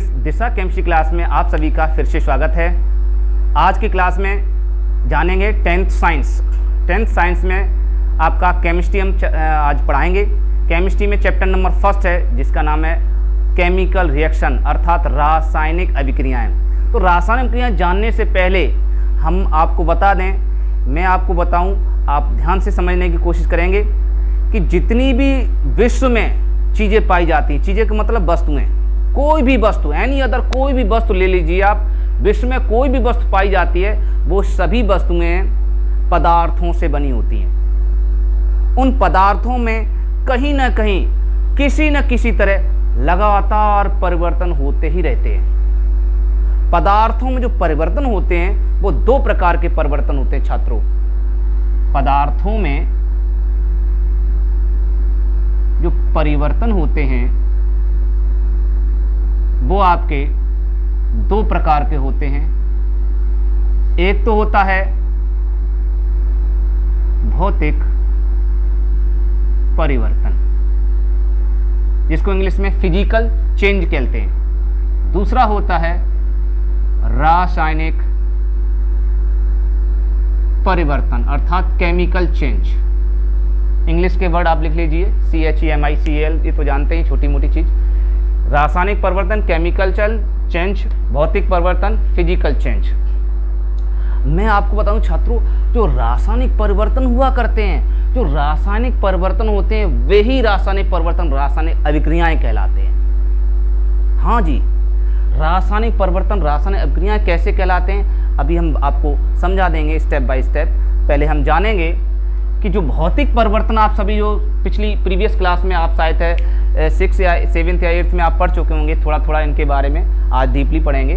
Friends, दिशा chemistry class में आप सभी का फिर से स्वागत है। आज की क्लास में जानेंगे 10th साइंस में आपका केमिस्ट्री हम आज पढ़ाएंगे। केमिस्ट्री में चैप्टर नंबर 1 है जिसका नाम है केमिकल रिएक्शन अर्थात रासायनिक अभिक्रियाएं। तो रासायनिक अभिक्रियाएं जानने से पहले हम आपको बता दें, मैं आपको बताऊं, आप ध्यान से समझने की कोशिश करेंगे कि जितनी भी विश्व में चीज़ें पाई जाती हैं, चीज़ें का मतलब वस्तुएं, कोई भी वस्तु, एनी अदर कोई भी वस्तु ले लीजिए आप, विश्व में कोई भी वस्तु पाई जाती है वो सभी वस्तुएं पदार्थों से बनी होती हैं। उन पदार्थों में कहीं ना कहीं किसी न किसी तरह लगातार परिवर्तन होते ही रहते हैं। पदार्थों में जो परिवर्तन होते हैं वो 2 प्रकार के परिवर्तन होते हैं छात्रों। पदार्थों में जो परिवर्तन होते हैं वो आपके 2 प्रकार के होते हैं। एक तो होता है भौतिक परिवर्तन, जिसको इंग्लिश में फिजिकल चेंज कहते हैं। दूसरा होता है रासायनिक परिवर्तन अर्थात केमिकल चेंज। इंग्लिश के वर्ड आप लिख लीजिए, CHEMICAL, ये तो जानते हैं, छोटी मोटी चीज़। रासायनिक परिवर्तन केमिकल चेंज, भौतिक परिवर्तन फिजिकल चेंज। मैं आपको बताऊं छात्रों, जो रासायनिक परिवर्तन हुआ करते हैं, जो रासायनिक परिवर्तन होते हैं वही रासायनिक परिवर्तन रासायनिक अभिक्रियाएं कहलाते हैं। हाँ जी, रासायनिक परिवर्तन रासायनिक अभिक्रियाएं कैसे कहलाते हैं अभी हम आपको समझा देंगे स्टेप बाय स्टेप। पहले हम जानेंगे कि जो भौतिक परिवर्तन आप सभी जो प्रीवियस क्लास में आप शायद है 6 या 7th या 8th में आप पढ़ चुके होंगे, थोड़ा थोड़ा इनके बारे में आज डीपली पढ़ेंगे।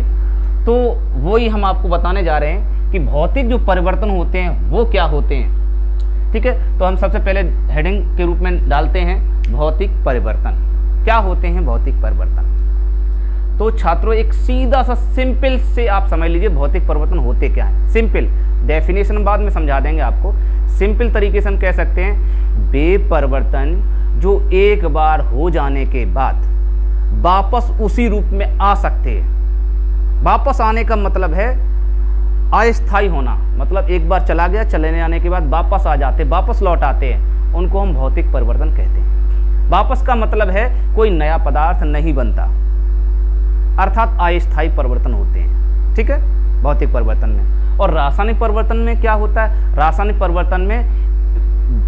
तो वही हम आपको बताने जा रहे हैं कि भौतिक जो परिवर्तन होते हैं वो क्या होते हैं। ठीक है, तो हम सबसे पहले हेडिंग के रूप में डालते हैं भौतिक परिवर्तन। क्या होते हैं भौतिक परिवर्तन? तो छात्रों एक सीधा सा सिंपल से आप समझ लीजिए भौतिक परिवर्तन होते क्या है। सिंपल डेफिनेशन बाद में समझा देंगे आपको। सिंपल तरीके से हम कह सकते हैं वे परिवर्तन जो एक बार हो जाने के बाद वापस उसी रूप में आ सकते हैं। वापस आने का मतलब है अस्थायी होना, मतलब एक बार चला गया, चले आने के बाद वापस आ जाते, वापस लौट आते हैं, उनको हम भौतिक परिवर्तन कहते हैं। वापस का मतलब है कोई नया पदार्थ नहीं बनता, अर्थात अस्थायी परिवर्तन होते हैं। ठीक है, भौतिक परिवर्तन में। और रासायनिक परिवर्तन में क्या होता है? रासायनिक परिवर्तन में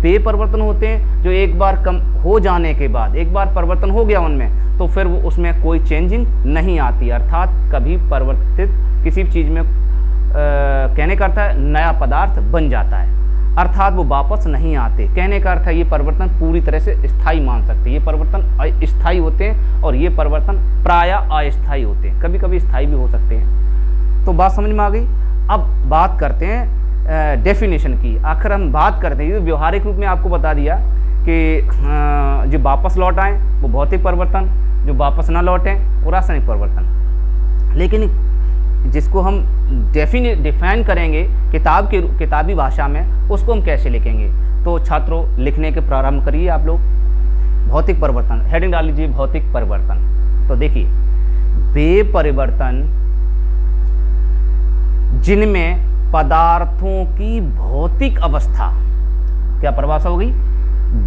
वे परिवर्तन होते हैं जो एक बार कम हो जाने के बाद, एक बार परिवर्तन हो गया उनमें, तो फिर वो उसमें कोई चेंजिंग नहीं आती, अर्थात कभी परिवर्तित किसी चीज़ में कहने का अर्थ है नया पदार्थ बन जाता है, अर्थात वो वापस नहीं आते। कहने का अर्थ है ये परिवर्तन पूरी तरह से स्थायी मान सकते हैं। ये परिवर्तन अस्थायी होते हैं और ये परिवर्तन प्रायः अस्थायी होते हैं, कभी कभी स्थायी भी हो सकते हैं। तो बात समझ में आ गई। अब बात करते हैं डेफिनेशन की। आखिर हम बात करते हैं, ये व्यवहारिक रूप में आपको बता दिया कि जो वापस लौट आए वो भौतिक परिवर्तन, जो वापस ना लौटें वो रासायनिक परिवर्तन। लेकिन जिसको हम डिफाइन करेंगे किताबी भाषा में, उसको हम कैसे लिखेंगे? तो छात्रों लिखने के प्रारंभ करिए आप लोग। भौतिक परिवर्तन, हेडिंग डाल लीजिए भौतिक परिवर्तन। तो देखिए वे परिवर्तन जिनमें पदार्थों की भौतिक अवस्था, क्या परिभाषा होगी?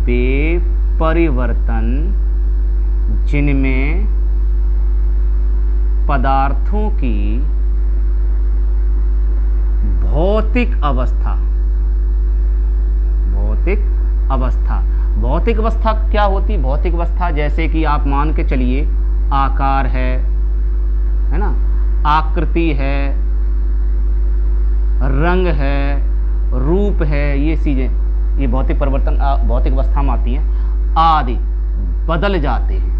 वे परिवर्तन जिनमें पदार्थों की भौतिक अवस्था, भौतिक अवस्था क्या होती? भौतिक अवस्था जैसे कि आप मान के चलिए आकार है ना, आकृति है, रंग है, रूप है, ये चीज़ें, ये भौतिक परिवर्तन भौतिक अवस्था में आती हैं, आदि बदल जाते हैं।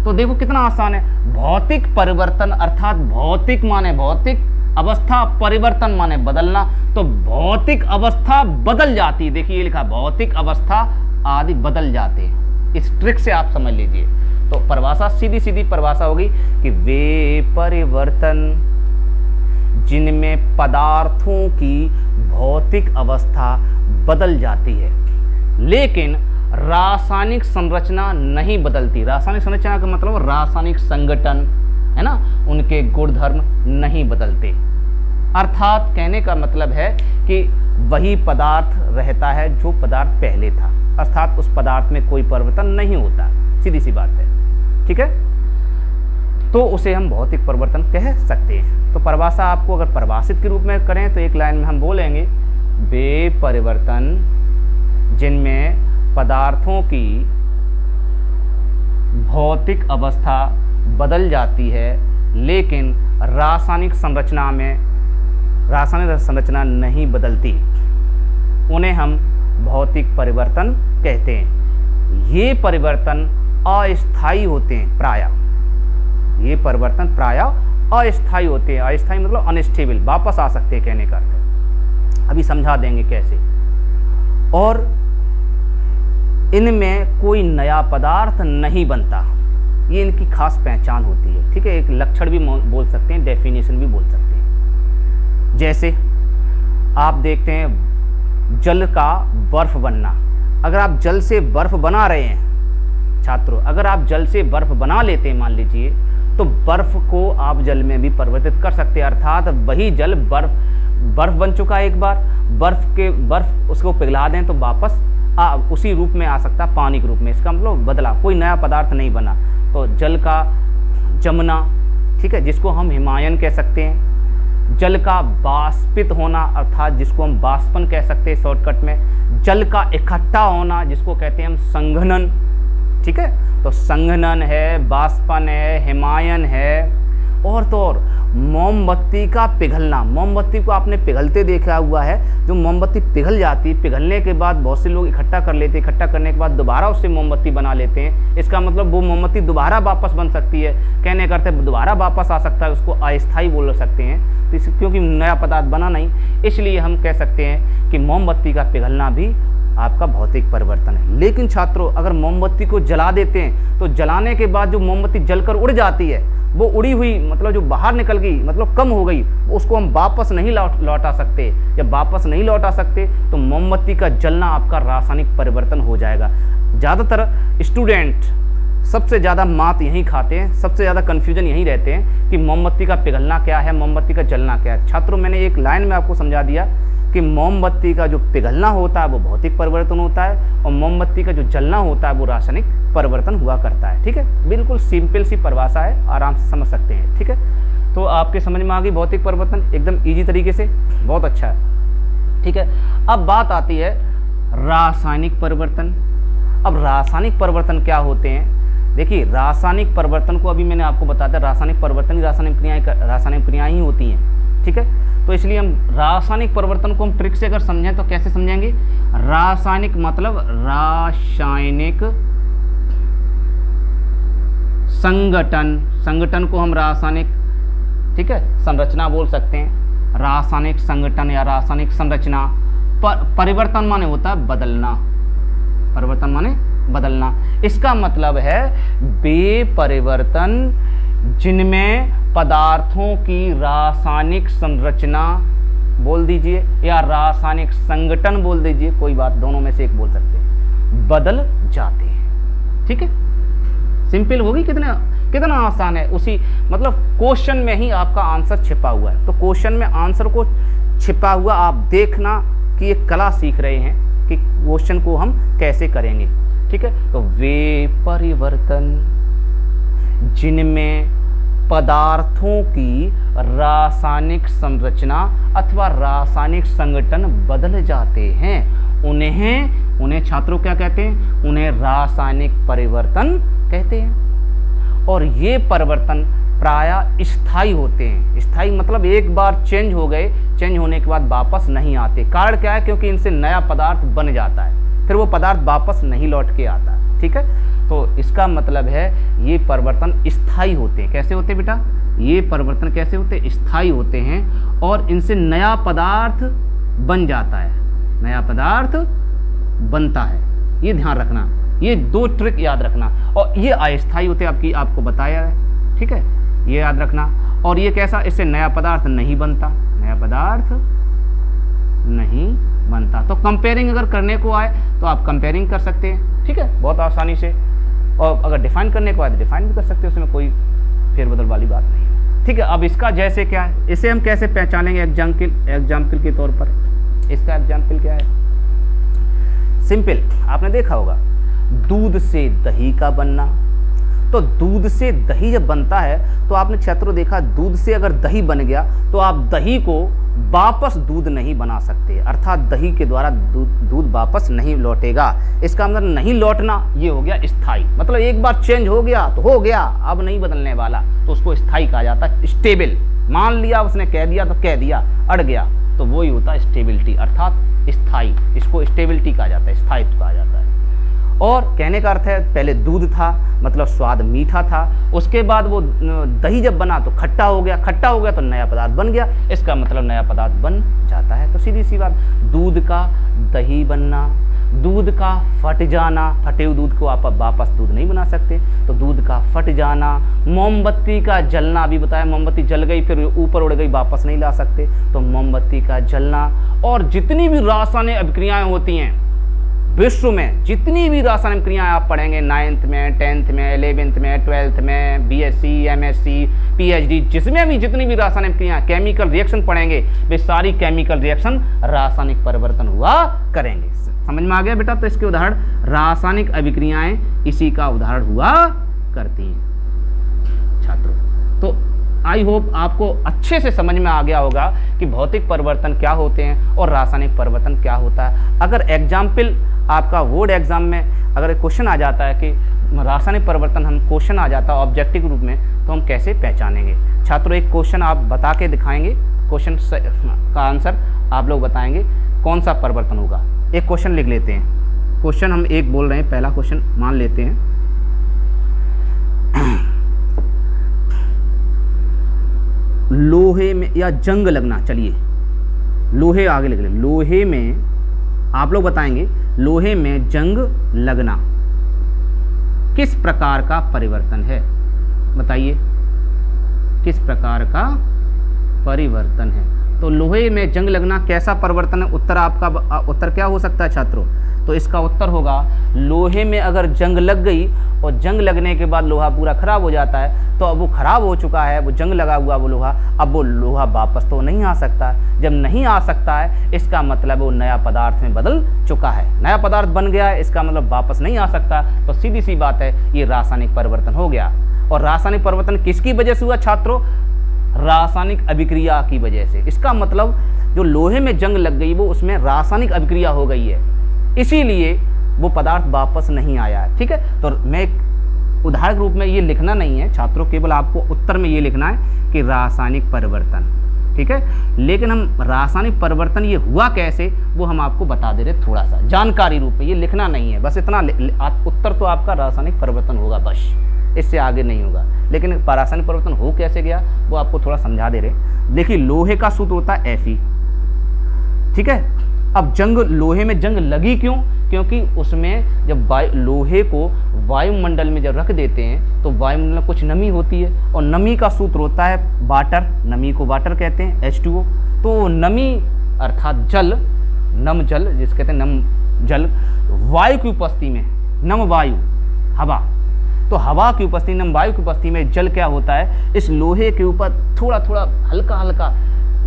तो देखो कितना आसान है। भौतिक परिवर्तन अर्थात भौतिक माने भौतिक अवस्था, परिवर्तन माने बदलना, तो भौतिक अवस्था बदल जाती है। देखिए ये लिखा भौतिक अवस्था आदि बदल जाते हैं। इस ट्रिक से आप समझ लीजिए। तो परिभाषा सीधी सीधी परिभाषा होगी कि वे परिवर्तन जिनमें पदार्थों की भौतिक अवस्था बदल जाती है, लेकिन रासायनिक संरचना नहीं बदलती। रासायनिक संरचना का मतलब रासायनिक संगठन है ना, उनके गुणधर्म नहीं बदलते। अर्थात कहने का मतलब है कि वही पदार्थ रहता है जो पदार्थ पहले था, अर्थात उस पदार्थ में कोई परिवर्तन नहीं होता, सीधी सी बात है। ठीक है, तो उसे हम भौतिक परिवर्तन कह सकते हैं। तो परिभाषा आपको अगर परिभाषित के रूप में करें तो एक लाइन में हम बोलेंगे, वे परिवर्तन जिनमें पदार्थों की भौतिक अवस्था बदल जाती है लेकिन रासायनिक संरचना नहीं बदलती, उन्हें हम भौतिक परिवर्तन कहते हैं। ये परिवर्तन अस्थायी होते हैं प्रायः। ये परिवर्तन प्रायः अस्थायी होते हैं। अस्थायी मतलब अनस्टेबल, वापस आ सकते हैं कहने का अर्थ है। अभी समझा देंगे कैसे। और इनमें कोई नया पदार्थ नहीं बनता, ये इनकी खास पहचान होती है। ठीक है, एक लक्षण भी बोल सकते हैं, डेफिनेशन भी बोल सकते हैं। जैसे आप देखते हैं जल का बर्फ बनना। अगर आप जल से बर्फ बना रहे हैं छात्रों, अगर आप जल से बर्फ बना लेते हैं मान लीजिए, तो बर्फ को आप जल में भी परिवर्तित कर सकते हैं। अर्थात वही जल बर्फ बन चुका है एक बार, बर्फ उसको पिघला दें तो वापस उसी रूप में आ सकता, पानी के रूप में। इसका मतलब बदला, कोई नया पदार्थ नहीं बना। तो जल का जमना, ठीक है, जिसको हम हिमायन कह सकते हैं। जल का बाष्पित होना, अर्थात जिसको हम बाष्पन कह सकते हैं शॉर्टकट में। जल का इकट्ठा होना, जिसको कहते हैं हम संघनन। ठीक है, तो संघनन है, बाष्पन है, हिमायन है। और तो और मोमबत्ती का पिघलना। मोमबत्ती को आपने पिघलते देखा हुआ है। जो मोमबत्ती पिघल जाती है, पिघलने के बाद बहुत से लोग इकट्ठा कर लेते हैं, इकट्ठा करने के बाद दोबारा उससे मोमबत्ती बना लेते हैं। इसका मतलब वो मोमबत्ती दोबारा वापस बन सकती है, कहने करते दोबारा वापस आ सकता है, उसको अस्थायी बोल सकते हैं। तो क्योंकि नया पदार्थ बना नहीं, इसलिए हम कह सकते हैं कि मोमबत्ती का पिघलना भी आपका भौतिक परिवर्तन है। लेकिन छात्रों, अगर मोमबत्ती को जला देते हैं तो जलाने के बाद जो मोमबत्ती जलकर उड़ जाती है, वो उड़ी हुई मतलब जो बाहर निकल गई, मतलब कम हो गई, उसको हम वापस नहीं लौटा सकते। जब वापस नहीं लौटा सकते तो मोमबत्ती का जलना आपका रासायनिक परिवर्तन हो जाएगा। ज़्यादातर स्टूडेंट सबसे ज़्यादा मात यहीं खाते हैं, सबसे ज़्यादा कन्फ्यूजन यहीं रहते हैं कि मोमबत्ती का पिघलना क्या है, मोमबत्ती का जलना क्या है। छात्रों, मैंने एक लाइन में आपको समझा दिया कि मोमबत्ती का जो पिघलना होता है वो भौतिक परिवर्तन होता है, और मोमबत्ती का जो जलना होता है वो रासायनिक परिवर्तन हुआ करता है। ठीक है, बिल्कुल सिंपल सी परिभाषा है, आराम से समझ सकते हैं। ठीक है, तो आपके समझ में आ गई भौतिक परिवर्तन एकदम ईजी तरीके से, बहुत अच्छा है। ठीक है, अब बात आती है रासायनिक परिवर्तन। अब रासायनिक परिवर्तन क्या होते हैं? देखिए, रासायनिक परिवर्तन को अभी मैंने आपको बताया था, रासायनिक परिवर्तन ही रासायनिक क्रियाएं ही होती हैं। ठीक है, तो इसलिए हम रासायनिक परिवर्तन को हम ट्रिक से अगर समझें तो कैसे समझेंगे? रासायनिक मतलब रासायनिक संगठन को हम रासायनिक, ठीक है, संरचना बोल सकते हैं। रासायनिक संगठन या रासायनिक संरचना। परिवर्तन माने होता है बदलना, परिवर्तन माने बदलना। इसका मतलब है वे परिवर्तन जिनमें पदार्थों की रासायनिक संरचना बोल दीजिए या रासायनिक संगठन बोल दीजिए, कोई बात, दोनों में से एक बोल सकते हैं, बदल जाते हैं। ठीक है, सिंपल होगी, कितना आसान है। उसी मतलब क्वेश्चन में ही आपका आंसर छिपा हुआ है। तो क्वेश्चन में आंसर को छिपा हुआ आप देखना कि ये कला सीख रहे हैं कि क्वेश्चन को हम कैसे करेंगे। ठीक है, तो वे परिवर्तन जिनमें पदार्थों की रासायनिक संरचना अथवा रासायनिक संगठन बदल जाते हैं, उन्हें छात्रों क्या कहते हैं? उन्हें रासायनिक परिवर्तन कहते हैं। और ये परिवर्तन प्रायः स्थायी होते हैं। स्थायी मतलब एक बार चेंज हो गए, चेंज होने के बाद वापस नहीं आते। कारण क्या है? क्योंकि इनसे नया पदार्थ बन जाता है, फिर वो पदार्थ वापस नहीं लौट के आता। ठीक है, तो इसका मतलब है ये परिवर्तन स्थायी होते हैं। कैसे होते हैं बेटा? ये परिवर्तन कैसे होते हैं? स्थायी होते हैं, और इनसे नया पदार्थ बन जाता है, नया पदार्थ बनता है। ये ध्यान रखना, ये दो ट्रिक याद रखना। और ये अस्थायी होते हैं, आपको बताया है। ठीक है, ये याद रखना। और ये कैसा? इससे नया पदार्थ नहीं बनता, नया पदार्थ नहीं बनता। तो कंपेयरिंग अगर करने को आए तो आप कंपेयरिंग कर सकते हैं, ठीक है, बहुत आसानी से। और अगर डिफाइन करने को आए तो डिफाइन भी कर सकते हैं, उसमें कोई फेरबदल वाली बात नहीं है, ठीक है। अब इसका जैसे क्या है, इसे हम कैसे पहचानेंगे एग्जाम्पल के तौर पर। इसका एग्जाम्पल क्या है, सिंपल, आपने देखा होगा दूध से दही का बनना। तो दूध से दही जब बनता है तो आपने छात्रों देखा, दूध से अगर दही बन गया तो आप दही को वापस दूध नहीं बना सकते, अर्थात दही के द्वारा दूध वापस नहीं लौटेगा। इसका मतलब नहीं लौटना ये हो गया स्थायी, मतलब एक बार चेंज हो गया तो हो गया, अब नहीं बदलने वाला, तो उसको स्थायी कहा जाता है। स्टेबल, मान लिया उसने कह दिया तो कह दिया, अड़ गया, तो वो ही होता है स्टेबिलिटी, अर्थात स्थायी। इसको स्टेबिलिटी कहा जाता है, स्थायित्व कहा जाता है। और कहने का अर्थ है पहले दूध था मतलब स्वाद मीठा था, उसके बाद वो दही जब बना तो खट्टा हो गया, खट्टा हो गया तो नया पदार्थ बन गया, इसका मतलब नया पदार्थ बन जाता है। तो सीधी सी बात, दूध का दही बनना, दूध का फट जाना, फटे हुए दूध को आप वापस दूध नहीं बना सकते, तो दूध का फट जाना। मोमबत्ती का जलना, अभी बताया, मोमबत्ती जल गई फिर ऊपर उड़ गई, वापस नहीं ला सकते, तो मोमबत्ती का जलना। और जितनी भी रासायनिक अभिक्रियाएं होती हैं विश्व में, जितनी भी रासायनिक क्रियाएं आप पढ़ेंगे 9th में, 10th में, 11th में, 12th में, BSc, MSc, PhD, जिसमें भी जितनी भी रासायनिक क्रियाएं, केमिकल रिएक्शन पढ़ेंगे, वे सारी केमिकल रिएक्शन रासायनिक परिवर्तन हुआ करेंगे। समझ में आ गया बेटा? तो इसके उदाहरण रासायनिक अभिक्रियाएं इसी का उदाहरण हुआ करती हैं छात्रों। तो आई होप आपको अच्छे से समझ में आ गया होगा कि भौतिक परिवर्तन क्या होते हैं और रासायनिक परिवर्तन क्या होता है। अगर एग्जाम्पल आपका बोर्ड एग्जाम में अगर क्वेश्चन आ जाता है कि रासायनिक परिवर्तन, हम क्वेश्चन आ जाता है ऑब्जेक्टिव रूप में, तो हम कैसे पहचानेंगे छात्रों? एक क्वेश्चन आप बता के दिखाएंगे, क्वेश्चन का आंसर आप लोग बताएंगे कौन सा परिवर्तन होगा। एक क्वेश्चन लिख लेते हैं, क्वेश्चन हम एक बोल रहे हैं, पहला क्वेश्चन मान लेते हैं। लोहे में या जंग लगना, चलिए लोहे आगे लिख लें, लोहे में आप लोग बताएंगे लोहे में जंग लगना किस प्रकार का परिवर्तन है, बताइए किस प्रकार का परिवर्तन है। तो लोहे में जंग लगना कैसा परिवर्तन है? उत्तर आपका उत्तर क्या हो सकता है छात्रों? तो इसका उत्तर होगा लोहे में अगर जंग लग गई और जंग लगने के बाद लोहा पूरा खराब हो जाता है, तो अब वो खराब हो चुका है, वो जंग लगा हुआ वो लोहा, अब वो लोहा वापस तो नहीं आ सकता। जब नहीं आ सकता है इसका मतलब वो नया पदार्थ में बदल चुका है, नया पदार्थ बन गया है, इसका मतलब वापस नहीं आ सकता। तो सीधी सी बात है, ये रासायनिक परिवर्तन हो गया। और रासायनिक परिवर्तन किसकी वजह से हुआ छात्रों? रासायनिक अभिक्रिया की वजह से। इसका मतलब जो लोहे में जंग लग गई वो उसमें रासायनिक अभिक्रिया हो गई है, इसीलिए वो पदार्थ वापस नहीं आया है। ठीक है, तो मैं एक उदाहरण रूप में ये लिखना नहीं है छात्रों, केवल आपको उत्तर में ये लिखना है कि रासायनिक परिवर्तन, ठीक है। लेकिन हम रासायनिक परिवर्तन ये हुआ कैसे वो हम आपको बता दे रहे, थोड़ा सा जानकारी रूप में, ये लिखना नहीं है, बस इतना उत्तर तो आपका रासायनिक परिवर्तन होगा, बस इससे आगे नहीं होगा। लेकिन रासायनिक परिवर्तन हो कैसे गया वो आपको थोड़ा समझा दे रहे। देखिए लोहे का सूत्र होता है Fe, ठीक है। अब जंग, लोहे में जंग लगी क्यों? क्योंकि उसमें जब लोहे को वायुमंडल में जब रख देते हैं तो वायुमंडल में कुछ नमी होती है, और नमी का सूत्र होता है वाटर, नमी को वाटर कहते हैं H2O। तो नमी अर्थात जल, नम जल जिसे कहते हैं नम जल, वायु की उपस्थिति में, नम वायु हवा, तो हवा की उपस्थिति, नम वायु की उपस्थिति में जल क्या होता है, इस लोहे के ऊपर थोड़ा थोड़ा हल्का हल्का,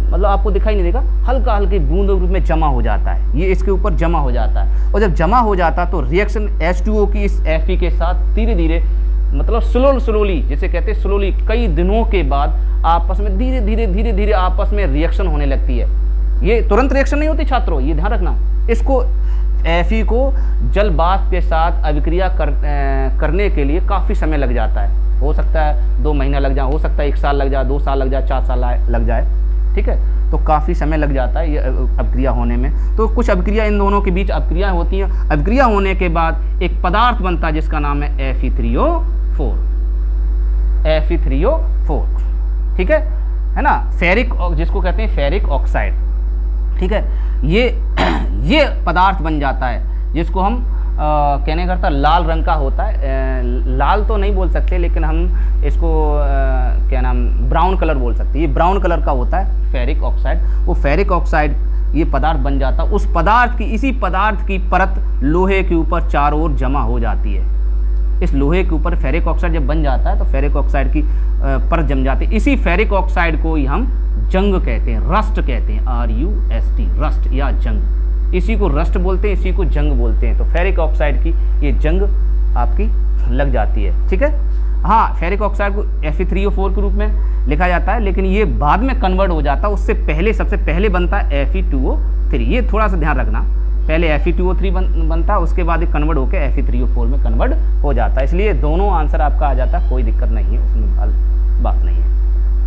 मतलब आपको दिखाई नहीं देगा, हल्का हल्के बूंदों के रूप में जमा हो जाता है, ये इसके ऊपर जमा हो जाता है। और जब जमा हो जाता है तो रिएक्शन H2O की इस Fe के साथ धीरे धीरे, मतलब स्लोली जिसे कहते हैं स्लोली, कई दिनों के बाद आपस में धीरे धीरे धीरे धीरे आपस में रिएक्शन होने लगती है। ये तुरंत रिएक्शन नहीं होती छात्रों, ये ध्यान रखना। इसको Fe को जल वाष्प के साथ अभिक्रिया करने के लिए काफ़ी समय लग जाता है, हो सकता है 2 महीना लग जाए, हो सकता है 1 साल लग जाए, 2 साल लग जाए, 4 साल लग जाए, ठीक है। तो काफ़ी समय लग जाता है ये अभिक्रिया होने में। तो कुछ अभिक्रिया इन दोनों के बीच अभिक्रिया होती हैं, अभिक्रिया होने के बाद एक पदार्थ बनता है जिसका नाम है Fe3O4, Fe3O4, ठीक है ना, फेरिक, जिसको कहते हैं फेरिक ऑक्साइड, ठीक है। ये पदार्थ बन जाता है जिसको हम कहने करता लाल रंग का होता है, लाल तो नहीं बोल सकते लेकिन हम इसको क्या नाम, ब्राउन कलर बोल सकते हैं। ये ब्राउन कलर का होता है फेरिक ऑक्साइड। वो फेरिक ऑक्साइड ये पदार्थ बन जाता, उस पदार्थ की, इसी पदार्थ की परत लोहे के ऊपर चारों ओर जमा हो जाती है। इस लोहे के ऊपर फेरिक ऑक्साइड जब बन जाता है तो फेरिक ऑक्साइड की परत जम जाती है। इसी फेरिक ऑक्साइड को ही हम जंग कहते हैं, रस्ट कहते हैं, RUST, रस्ट या जंग। इसी को रस्ट बोलते हैं, इसी को जंग बोलते हैं। तो फेरिक ऑक्साइड की ये जंग आपकी लग जाती है, ठीक है। हाँ, फेरिक ऑक्साइड को Fe3O4 के रूप में लिखा जाता है, लेकिन ये बाद में कन्वर्ट हो जाता है। उससे पहले, सबसे पहले बनता है Fe2O3। ये थोड़ा सा ध्यान रखना, पहले Fe2O3 बनता है, उसके बाद ये कन्वर्ट होकर Fe3O4 में कन्वर्ट हो जाता है। इसलिए दोनों आंसर आपका आ जाता है, कोई दिक्कत नहीं है, उसमें बात नहीं है,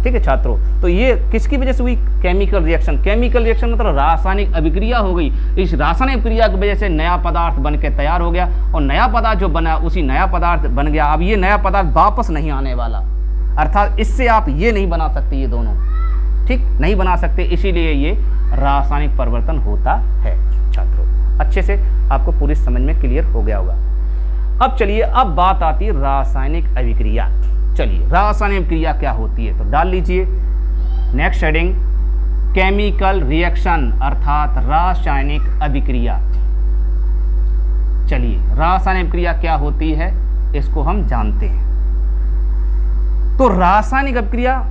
ठीक है छात्रों। तो ये किसकी वजह से हुई? Chemical reaction. केमिकल रिएक्शन मतलब रासायनिक अभिक्रिया हो गई। इस रासायनिक अभिक्रिया की वजह से नया पदार्थ बन के तैयार हो गया, और नया पदार्थ जो बना उसी नया पदार्थ बन गया। अब ये नया पदार्थ वापस नहीं आने वाला, अर्थात इससे आप ये नहीं बना सकते, ये दोनों ठीक नहीं बना सकते, इसीलिए ये रासायनिक परिवर्तन होता है छात्रों। अच्छे से आपको पूरी समझ में क्लियर हो गया होगा। अब चलिए, अब बात आती है रासायनिक अभिक्रिया। चलिए, रासायनिक अभिक्रिया क्या होती है, तो डाल लीजिए नेक्स्ट हेडिंग, केमिकल रिएक्शन अर्थात रासायनिक अभिक्रिया। चलिए, रासायनिक अभिक्रिया क्या होती है इसको हम जानते हैं। तो रासायनिक अभिक्रिया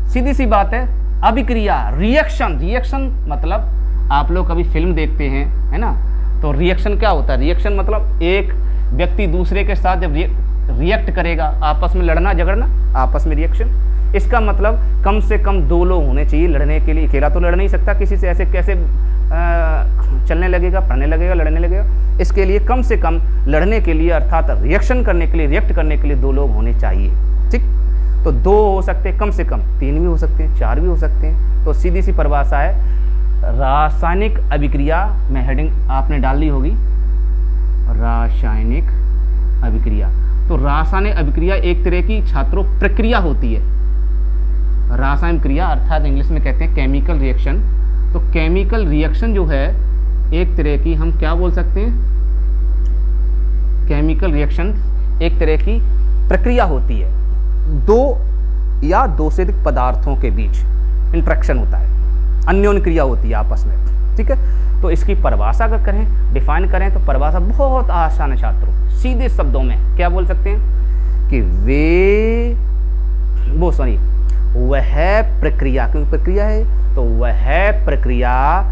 सीधी सी बात है, अभिक्रिया, रिएक्शन। रिएक्शन मतलब आप लोग कभी फिल्म देखते हैं, है ना, तो रिएक्शन क्या होता है? रिएक्शन मतलब एक व्यक्ति दूसरे के साथ जब रिएक्ट करेगा, आपस में लड़ना झगड़ना, आपस में रिएक्शन। इसका मतलब कम से कम दो लोग होने चाहिए लड़ने के लिए। अकेला तो लड़ नहीं सकता किसी से, ऐसे कैसे चलने लगेगा, पढ़ने लगेगा, लड़ने लगेगा। इसके लिए कम से कम लड़ने के लिए, अर्थात रिएक्शन करने के लिए, रिएक्ट करने के लिए दो लोग होने चाहिए, ठीक। तो दो हो सकते हैं, कम से कम 3 भी हो सकते हैं, 4 भी हो सकते हैं। तो सीधी सी परिभाषा है, रासायनिक अभिक्रिया में हेडिंग आपने डाल दी होगी, रासायनिक अभिक्रिया। तो रासायनिक अभिक्रिया एक तरह की छात्रों प्रक्रिया होती है। रासायनिक क्रिया अर्थात इंग्लिश में कहते हैं केमिकल रिएक्शन। तो केमिकल रिएक्शन जो है एक तरह की, हम क्या बोल सकते हैं, केमिकल रिएक्शन एक तरह की प्रक्रिया होती है। दो या दो से अधिक पदार्थों के बीच इंटरेक्शन होता है, अन्योन्य क्रिया होती है आपस में, ठीक है। तो इसकी परिभाषा अगर करें, डिफाइन करें, तो परिभाषा बहुत आसान है छात्रों। सीधे शब्दों में क्या बोल सकते हैं कि वह प्रक्रिया, क्योंकि प्रक्रिया है तो वह प्रक्रिया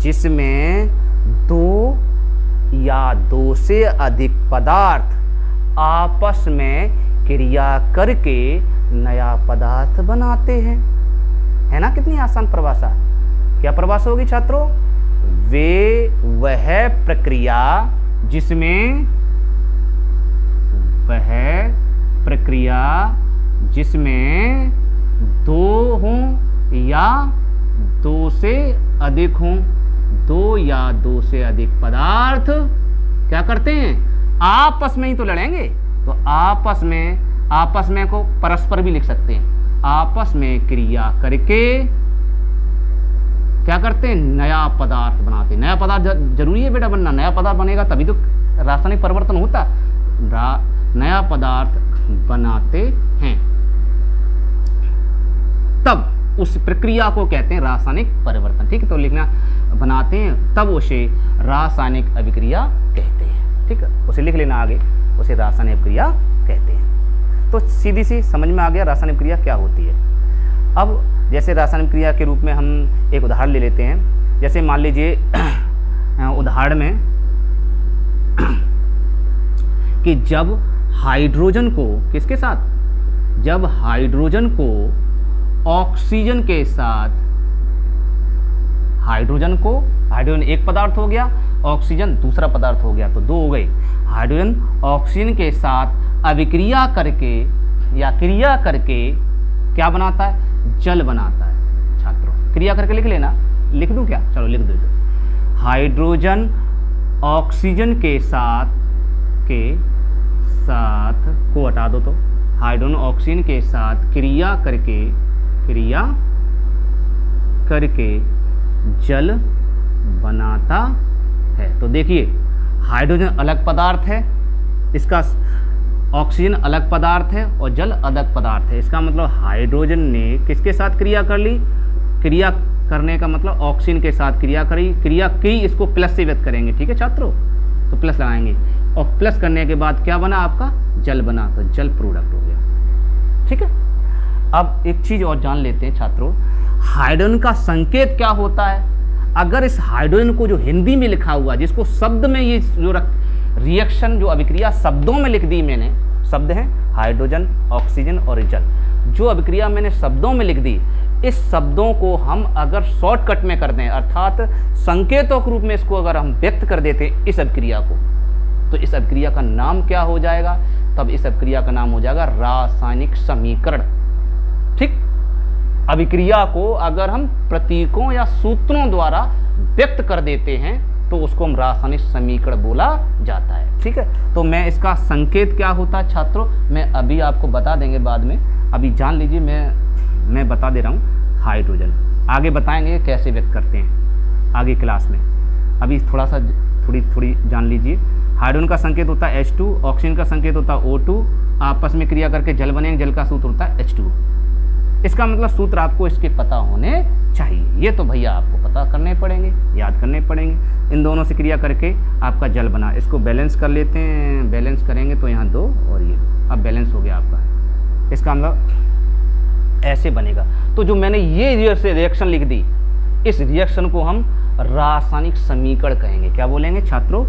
जिसमें दो या दो से अधिक पदार्थ आपस में क्रिया करके नया पदार्थ बनाते हैं। है ना, कितनी आसान परिभाषा। क्या परिभाषा होगी छात्रों? वह प्रक्रिया जिसमें दो हों या दो से अधिक हों, दो या दो से अधिक पदार्थ क्या करते हैं, आपस में ही तो लड़ेंगे। तो आपस में को परस्पर भी लिख सकते हैं, आपस में क्रिया करके क्या करते हैं, नया पदार्थ बनाते हैं। नया पदार्थ जरूरी है बेटा बनना, नया पदार्थ बनेगा तभी तो रासायनिक परिवर्तन होता। नया पदार्थ बनाते हैं, तब उस प्रक्रिया को कहते हैं रासायनिक परिवर्तन, ठीक है। तो लिखना, बनाते हैं तब उसे रासायनिक अभिक्रिया कहते हैं, ठीक है। उसे लिख लेना आगे, उसे रासायनिक अभिक्रिया कहते हैं। तो सीधी सी समझ में आ गया रासायनिक क्रिया क्या होती है। अब जैसे रासायनिक क्रिया के रूप में हम एक उदाहरण ले लेते हैं। जैसे मान लीजिए उदाहरण में कि जब हाइड्रोजन को किसके साथ, जब हाइड्रोजन को ऑक्सीजन के साथ, हाइड्रोजन एक पदार्थ हो गया, ऑक्सीजन दूसरा पदार्थ हो गया, तो दो हो गए। हाइड्रोजन ऑक्सीजन के साथ अभिक्रिया करके या क्रिया करके क्या बनाता है, जल बनाता है। छात्रों क्रिया करके लिख लेना, लिख दूं क्या, चलो लिख दो। हाइड्रोजन ऑक्सीजन के साथ को हटा दो, तो हाइड्रोजन ऑक्सीजन के साथ क्रिया करके जल बनाता है। तो देखिए, हाइड्रोजन अलग पदार्थ है, इसका ऑक्सीजन अलग पदार्थ है और जल अलग पदार्थ है। इसका मतलब हाइड्रोजन ने किसके साथ क्रिया कर ली, क्रिया करने का मतलब ऑक्सीजन के साथ क्रिया की, इसको प्लस से व्यक्त करेंगे, ठीक है छात्रों, तो प्लस लगाएंगे और प्लस करने के बाद क्या बना आपका, जल बना, तो जल प्रोडक्ट हो गया, ठीक है। अब एक चीज़ और जान लेते हैं छात्रों, हाइड्रोजन का संकेत क्या होता है। अगर इस हाइड्रोजन को जो हिंदी में लिखा हुआ, जिसको शब्द में ये जो रिएक्शन जो अभिक्रिया शब्दों में लिख दी मैंने, शब्द हैं हाइड्रोजन, ऑक्सीजन और जल, जो अभिक्रिया मैंने शब्दों में लिख दी, इस शब्दों को हम अगर शॉर्टकट में कर दें, अर्थात संकेतों के रूप में इसको अगर हम व्यक्त कर देते हैं इस अभिक्रिया को, तो इस अभिक्रिया का नाम क्या हो जाएगा, तब इस अभिक्रिया का नाम हो जाएगा रासायनिक समीकरण, ठीक। अभिक्रिया को अगर हम प्रतीकों या सूत्रों द्वारा व्यक्त कर देते हैं तो उसको हम रासायनिक समीकरण बोला जाता है, ठीक है। तो मैं इसका संकेत क्या होता है छात्रों, मैं अभी आपको बता देंगे बाद में, अभी जान लीजिए, मैं बता दे रहा हूँ। हाइड्रोजन आगे बताएंगे कैसे व्यक्त करते हैं आगे क्लास में, अभी थोड़ा सा थोड़ी जान लीजिए। हाइड्रोजन का संकेत होता है H2, ऑक्सीजन का संकेत होता है O2, आपस में क्रिया करके जल बनेंगे, जल का सूत्र होता है H2। इसका मतलब सूत्र आपको इसके पता होने चाहिए, ये तो भैया आपको पता करने पड़ेंगे, याद करने पड़ेंगे। इन दोनों से क्रिया करके आपका जल बना, इसको बैलेंस कर लेते हैं, बैलेंस करेंगे तो यहाँ 2 और ये, अब बैलेंस हो गया आपका। इसका मतलब ऐसे बनेगा। तो जो मैंने ये रिएक्शन लिख दी, इस रिएक्शन को हम रासायनिक समीकरण कहेंगे। क्या बोलेंगे छात्रों,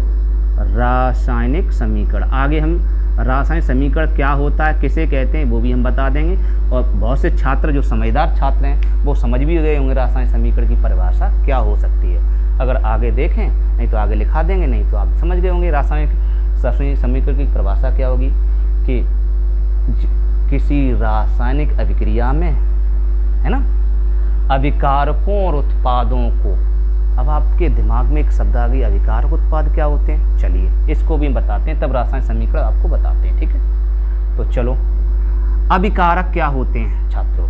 रासायनिक समीकरण। आगे हम रासायनिक समीकरण क्या होता है, किसे कहते हैं, वो भी हम बता देंगे। और बहुत से छात्र जो समझदार छात्र हैं वो समझ भी गए होंगे रासायनिक समीकरण की परिभाषा क्या हो सकती है। अगर आगे देखें, नहीं तो आगे लिखा देंगे, नहीं तो आप समझ गए होंगे रासायनिक समीकरण की परिभाषा क्या होगी कि किसी रासायनिक अभिक्रिया में, है ना, अभिकारकों और उत्पादों को, अब आपके दिमाग में एक शब्द आ गई, अभिकारक उत्पाद क्या होते हैं, चलिए इसको भी बताते हैं, तब रासायनिक समीकरण आपको बताते हैं, ठीक है। तो चलो, अभिकारक क्या होते हैं छात्रों,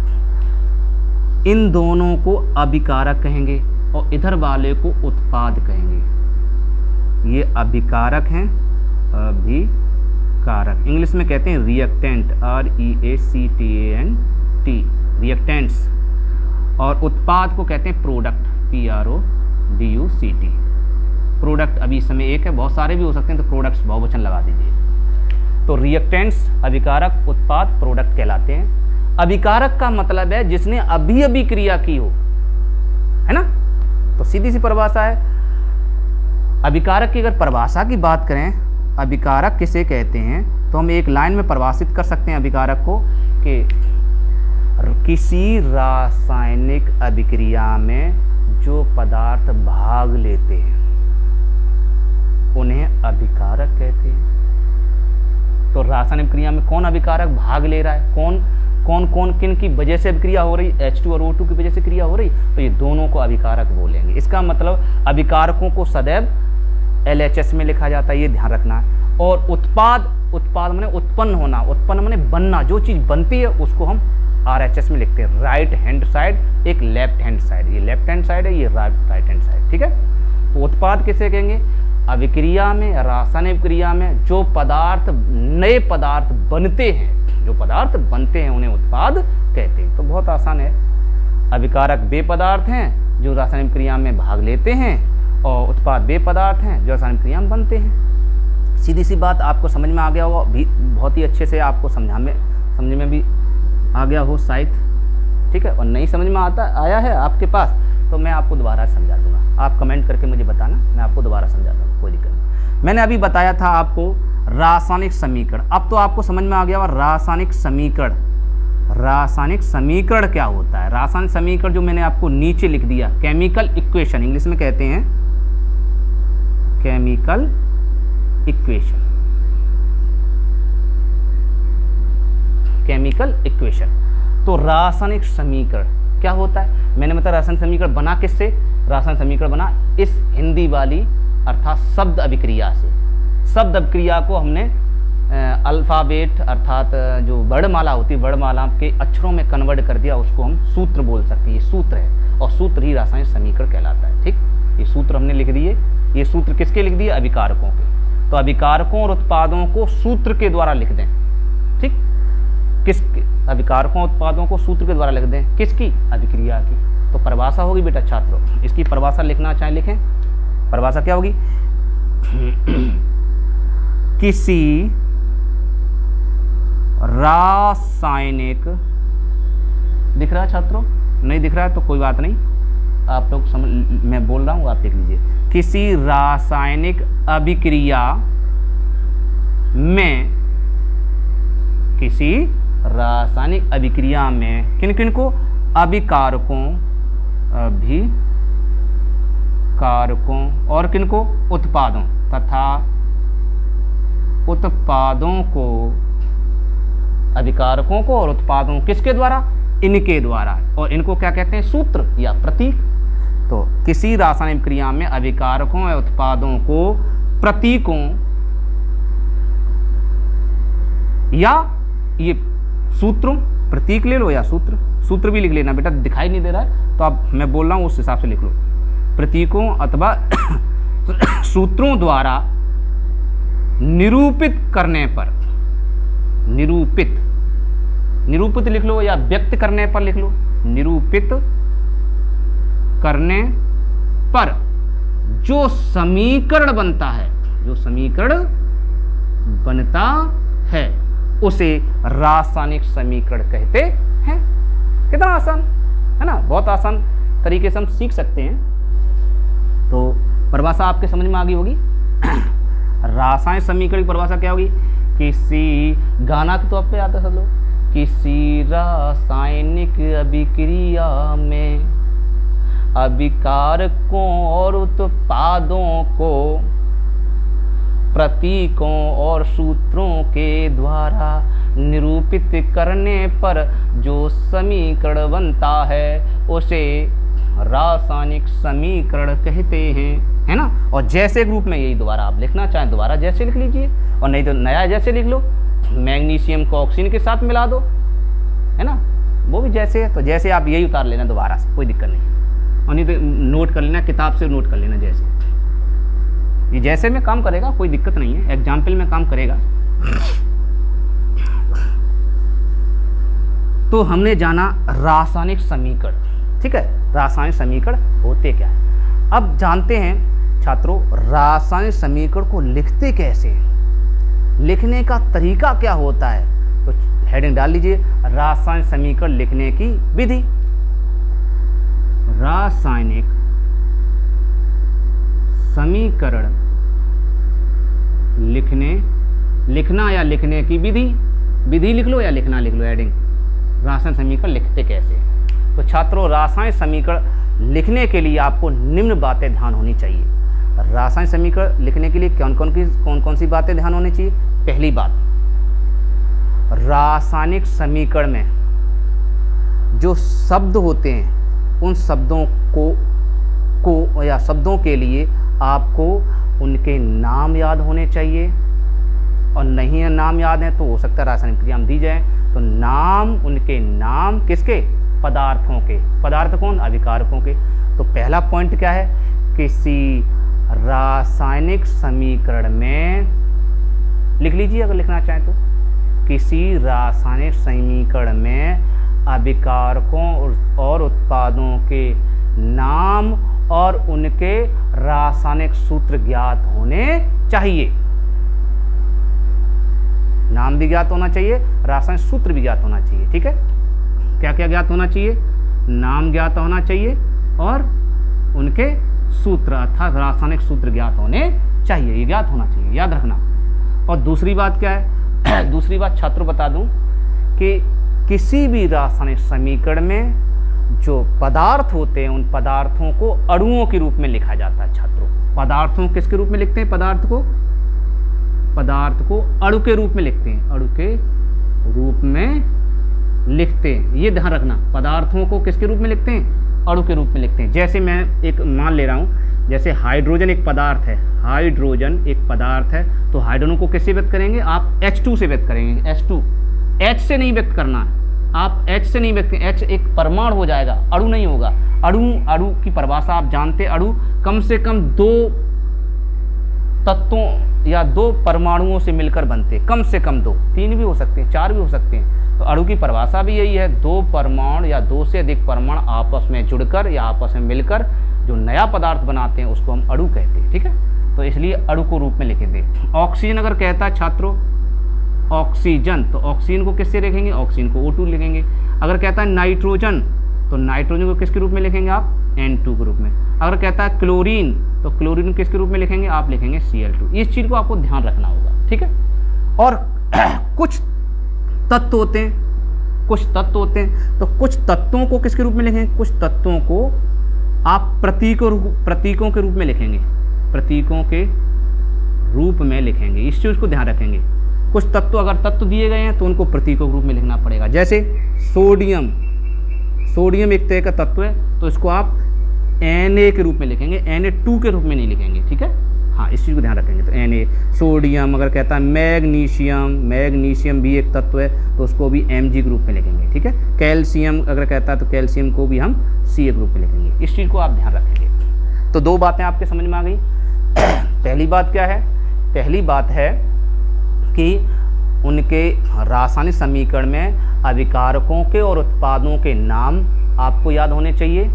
इन दोनों को अभिकारक कहेंगे और इधर वाले को उत्पाद कहेंगे। ये अभिकारक हैं, अभिकारक इंग्लिश में कहते हैं रिएक्टेंट, REACTANT, रिएक्टेंट्स, और उत्पाद को कहते हैं प्रोडक्ट, PRODUCT। प्रोडक्ट अभी इस समय एक है, बहुत सारे भी हो सकते हैं, तो प्रोडक्ट्स बहुवचन लगा दीजिए। तो रिएक्टेंट्स अभिकारक, उत्पाद प्रोडक्ट कहलाते हैं। अभिकारक का मतलब है जिसने अभी अभी क्रिया की हो, है ना, तो सीधी सी परिभाषा है। अभिकारक की अगर परिभाषा की बात करें, अभिकारक किसे कहते हैं, तो हम एक लाइन में परिभाषित कर सकते हैं अभिकारक को कि किसी रासायनिक अभिक्रिया में जो पदार्थ भाग लेते हैं उन्हें अभिकारक कहते हैं। तो रासायनिक क्रिया में कौन अभिकारक भाग ले रहा है, कौन किन की वजह से अभिक्रिया हो रही, H2 और O2 की वजह से क्रिया हो रही, तो ये दोनों को अभिकारक बोलेंगे। इसका मतलब अभिकारकों को सदैव LHS में लिखा जाता है, ये ध्यान रखना है। और उत्पाद माने उत्पन्न होना, उत्पन्न माने बनना, जो चीज़ बनती है उसको हम RHS में लिखते हैं, राइट हैंड साइड, एक लेफ्ट हैंड साइड, ये लेफ्ट हैंड साइड है, ये राइट हैंड साइड, ठीक है। तो उत्पाद किसे कहेंगे, अभिक्रिया में, रासायनिक क्रिया में जो पदार्थ, नए पदार्थ बनते हैं, जो पदार्थ बनते हैं उन्हें उत्पाद कहते हैं। तो बहुत आसान है, अभिकारक वे पदार्थ हैं जो रासायनिक क्रिया में भाग लेते हैं, और उत्पाद वे पदार्थ हैं जो रासायनिक क्रिया में बनते हैं। सीधी सी बात आपको समझ में आ गया हो, भी बहुत ही अच्छे से आपको समझ में भी आ गया हो शायद, ठीक है। और नहीं समझ में आया है आपके पास तो मैं आपको दोबारा समझा दूंगा, आप कमेंट करके मुझे बताना, मैं आपको दोबारा समझा दूंगा, कोई दिक्कत नहीं। मैंने अभी बताया था आपको रासायनिक समीकरण, अब तो आपको समझ में आ गया होगा रासायनिक समीकरण। रासायनिक समीकरण क्या होता है, रासायनिक समीकरण जो मैंने आपको नीचे लिख दिया, केमिकल इक्वेशन, इंग्लिश में कहते हैं केमिकल इक्वेशन, केमिकल इक्वेशन। तो रासायनिक समीकरण क्या होता है, मैंने बताया रासायनिक समीकरण बना किससे, रासायनिक समीकरण बना इस हिंदी वाली अर्थात शब्द अभिक्रिया से। शब्द अभिक्रिया को हमने अल्फ़ाबेट अर्थात जो वर्णमाला होती है, वर्णमाला के अक्षरों में कन्वर्ट कर दिया, उसको हम सूत्र बोल सकते हैं। ये सूत्र है और सूत्र ही रासायनिक समीकरण कहलाता है, ठीक। ये सूत्र हमने लिख दिए, ये सूत्र किसके लिख दिए, अभिकारकों के। तो अभिकारकों और उत्पादों को सूत्र के द्वारा लिख दें, ठीक। किस अभिकारकों उत्पादों को सूत्र के द्वारा लिख दें, किसकी, अभिक्रिया की। तो परिभाषा होगी बेटा छात्रों, इसकी परिभाषा लिखना चाहे लिखें। परिभाषा क्या होगी? किसी रासायनिक, दिख रहा है छात्रों? नहीं दिख रहा है तो कोई बात नहीं, आप लोग समझ, मैं बोल रहा हूँ आप देख लीजिए। किसी रासायनिक अभिक्रिया में, किसी रासायनिक अभिक्रिया में किन किन को? अभिकारकों और किन को? उत्पादों तथा उत्पादों को, अभिकारकों को और उत्पादों किसके द्वारा? इनके द्वारा। और इनको क्या कहते हैं? सूत्र या प्रतीक। तो किसी रासायनिक क्रिया में अभिकारकों या उत्पादों को प्रतीकों या ये सूत्रों, प्रतीक ले लो या सूत्र भी लिख लेना बेटा, दिखाई नहीं दे रहा है तो अब मैं बोल रहा हूँ उस हिसाब से लिख लो। प्रतीकों अथवा सूत्रों द्वारा निरूपित करने पर, निरूपित लिख लो या व्यक्त करने पर लिख लो। निरूपित करने पर जो समीकरण बनता है, जो समीकरण बनता है उसे रासायनिक समीकरण कहते हैं। कितना आसान है ना, बहुत आसान तरीके से हम सीख सकते हैं। तो परिभाषा आपके समझ में आ गई होगी। रासायनिक समीकरण की परिभाषा क्या होगी? किसी, गाना के तौर पे आता है सब लोग, किसी रासायनिक अभिक्रिया में अभिकारकों और उत्पादों को प्रतीकों और सूत्रों के द्वारा निरूपित करने पर जो समीकरण बनता है उसे रासायनिक समीकरण कहते हैं, है ना। और जैसे ग्रुप में यही दोबारा आप लिखना चाहें दोबारा जैसे लिख लीजिए, और नहीं तो नया जैसे लिख लो, मैग्नीशियम को ऑक्सीजन के साथ मिला दो, है ना, वो भी जैसे है। तो जैसे आप यही उतार लेना दोबारा से, कोई दिक्कत नहीं। और नहीं तो नोट कर लेना, किताब से नोट कर लेना जैसे, ये जैसे में काम करेगा, कोई दिक्कत नहीं है, एग्जाम्पल में काम करेगा। तो हमने जाना रासायनिक समीकरण, ठीक है। रासायनिक समीकरण होते क्या है, अब जानते हैं छात्रों। रासायनिक समीकरण को लिखते कैसे, लिखने का तरीका क्या होता है, तो हेडिंग डाल लीजिए, रासायनिक समीकरण लिखने की विधि। रासायनिक समीकरण लिखना या लिखने की विधि, विधि लिख लो या लिखना लिख लो, हेडिंग रासायनिक समीकरण लिखते कैसे। तो छात्रों, रासायनिक समीकरण लिखने के लिए आपको निम्न बातें ध्यान होनी चाहिए। रासायनिक समीकरण लिखने के लिए कौन कौन सी बातें ध्यान होनी चाहिए। पहली बात, रासायनिक समीकरण में जो शब्द होते हैं उन शब्दों को या शब्दों के लिए आपको उनके नाम याद होने चाहिए, और नहीं है नाम याद है तो हो सकता है रासायनिक क्रिया में दी जाए। तो नाम, उनके नाम किसके, पदार्थों के, पदार्थ कौन, अभिकारकों के। तो पहला पॉइंट क्या है, किसी रासायनिक समीकरण में, लिख लीजिए अगर लिखना चाहें तो, किसी रासायनिक समीकरण में अभिकारकों और उत्पादों के नाम और उनके रासायनिक सूत्र ज्ञात होने चाहिए। नाम भी ज्ञात होना चाहिए, रासायनिक सूत्र भी ज्ञात होना चाहिए, ठीक है। क्या क्या ज्ञात होना चाहिए, नाम ज्ञात होना चाहिए और उनके सूत्र अर्थात रासायनिक सूत्र ज्ञात होने चाहिए, ये ज्ञात होना चाहिए, याद रखना। और दूसरी बात क्या है, दूसरी बात छात्रों बता दूं कि किसी भी रासायनिक समीकरण में जो पदार्थ होते हैं उन पदार्थों को अणुओं के रूप में लिखा जाता है। छात्रों, पदार्थों किसके रूप में लिखते हैं, पदार्थ को अणु के रूप में लिखते हैं, अणु के रूप में लिखते हैं, ये ध्यान रखना। पदार्थों को किसके रूप में लिखते हैं, अणु के रूप में लिखते हैं। जैसे मैं एक मान ले रहा हूँ, जैसे हाइड्रोजन एक पदार्थ है, हाइड्रोजन एक पदार्थ है, तो हाइड्रोजन को किससे व्यक्त करेंगे, आप H2 से व्यक्त करेंगे। H2, H से नहीं व्यक्त करना है, आप H से नहीं व्यक्त करेंगे, H एक परमाणु हो जाएगा, अणु नहीं होगा। अणु की परिभाषा आप जानते, अणु कम से कम तत्वों या 2 परमाणुओं से मिलकर बनते हैं, कम से कम 2, 3 भी हो सकते हैं, 4 भी हो सकते हैं। तो अणु की परिभाषा भी यही है, 2 परमाणु या 2 से अधिक परमाणु आपस में जुड़कर या आपस में मिलकर जो नया पदार्थ बनाते हैं उसको हम अणु कहते हैं। ठीक है, तो इसलिए अणु को रूप में लिखेंगे। ऑक्सीजन अगर कहता है छात्रों ऑक्सीजन, तो ऑक्सीजन को किससे लिखेंगे? ऑक्सीजन को O2 लिखेंगे। अगर कहता है नाइट्रोजन, तो नाइट्रोजन को किसके रूप में लिखेंगे आप? N2 के रूप में। अगर कहता है क्लोरीन, तो क्लोरीन को किसके रूप में लिखेंगे? आप लिखेंगे Cl2। इस चीज़ को आपको ध्यान रखना होगा। ठीक है, और कुछ तत्व होते हैं, तो कुछ तत्वों को किसके रूप में लिखेंगे? कुछ तत्वों को आप प्रतीकों के रूप में लिखेंगे, प्रतीकों के रूप में लिखेंगे। इस चीज़ को ध्यान रखेंगे। कुछ तत्व अगर तत्व दिए गए हैं तो उनको प्रतीकों के रूप में लिखना पड़ेगा। जैसे सोडियम, सोडियम एक तरह का तत्व है, तो इसको आप Na के रूप में लिखेंगे, Na2 के रूप में नहीं लिखेंगे। ठीक है, हाँ, इस चीज़ को ध्यान रखेंगे। तो Na। सोडियम अगर कहता है मैग्नीशियम, मैग्नीशियम भी एक तत्व है, तो उसको भी Mg के रूप में लिखेंगे। ठीक है, कैल्शियम अगर कहता है तो कैल्शियम को भी हम Ca के रूप में लिखेंगे। इस चीज़ को आप ध्यान रखेंगे। तो 2 बातें आपके समझ में आ गई। पहली बात क्या है? पहली बात है कि उनके रासायनिक समीकरण में अभिकारकों के और उत्पादों के नाम आपको याद होने चाहिए।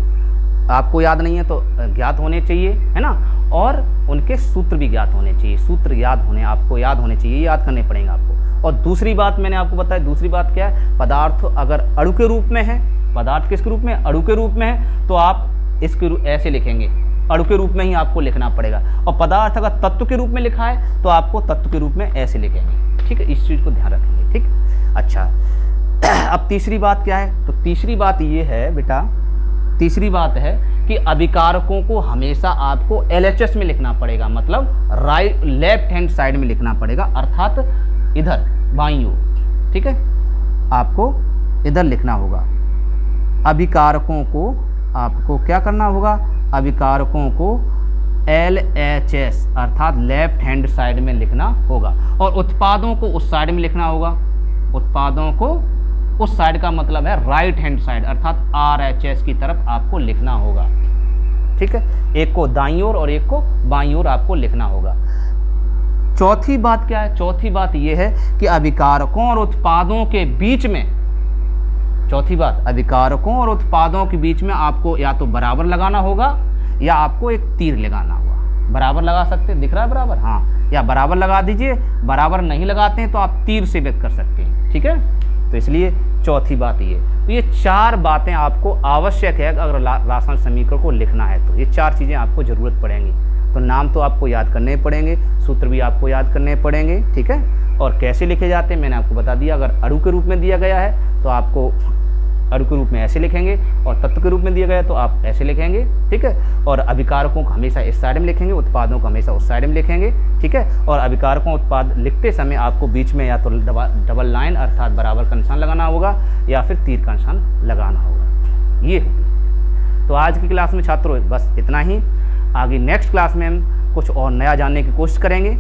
आपको याद नहीं है तो ज्ञात होने चाहिए, है ना, और उनके सूत्र भी ज्ञात होने चाहिए। सूत्र आपको याद होने चाहिए, याद करने पड़ेंगे आपको। और दूसरी बात मैंने आपको बताया, दूसरी बात क्या है? पदार्थ अगर अणु के रूप में है, पदार्थ किसके रूप में? अणु के रूप में है, तो आप इसके ऐसे लिखेंगे, अणु के रूप में ही आपको लिखना पड़ेगा। और पदार्थ अगर तत्व के रूप में लिखा है तो आपको तत्व के रूप में ऐसे लिखेंगे। ठीक है, इस चीज़ को ध्यान रखेंगे। ठीक, अच्छा, अब तीसरी बात क्या है? तो तीसरी बात ये है बेटा, तीसरी बात है कि अभिकारकों को हमेशा आपको LHS में लिखना पड़ेगा, मतलब लेफ्ट हैंड साइड में लिखना पड़ेगा, अर्थात इधर बाईं ओर। ठीक है, आपको इधर लिखना होगा। अभिकारकों को आपको क्या करना होगा? अभिकारकों को LHS अर्थात लेफ्ट हैंड साइड में लिखना होगा, और उत्पादों को उस साइड में लिखना होगा। उत्पादों को उस साइड का मतलब है राइट हैंड साइड, अर्थात RHS की तरफ आपको लिखना होगा। ठीक है, एक को दाईं ओर और एक को बाईं ओर आपको लिखना होगा। चौथी बात क्या है? चौथी बात यह है कि अभिकारकों और उत्पादों के बीच में, चौथी बात, अभिकारकों और उत्पादों के बीच में आपको या तो बराबर लगाना होगा या आपको एक तीर लगाना होगा। बराबर लगा सकते हैं, दिख रहा है बराबर? हाँ, या बराबर लगा दीजिए। बराबर नहीं लगाते हैं तो आप तीर से व्यक्त कर सकते हैं। ठीक है, तो इसलिए चौथी बात ये। तो ये 4 बातें आपको आवश्यक है अगर रासायनिक समीकरण को लिखना है, तो ये 4 चीज़ें आपको ज़रूरत पड़ेंगी। तो नाम तो आपको याद करने पड़ेंगे, सूत्र भी आपको याद करने पड़ेंगे। ठीक है, और कैसे लिखे जाते हैं मैंने आपको बता दिया। अगर अणु के रूप में दिया गया है तो आपको अणु के रूप में ऐसे लिखेंगे, और तत्व के रूप में दिया गया तो आप ऐसे लिखेंगे। ठीक है, और अभिकारकों को हमेशा इस साइड में लिखेंगे, उत्पादों को हमेशा उस साइड में लिखेंगे। ठीक है, और अभिकारकों उत्पाद लिखते समय आपको बीच में या तो डबल लाइन अर्थात बराबर का निशान लगाना होगा या फिर तीर का निशान लगाना होगा। ये होगी। तो आज की क्लास में छात्रों बस इतना ही। आगे नेक्स्ट क्लास में हम कुछ और नया जानने की कोशिश करेंगे।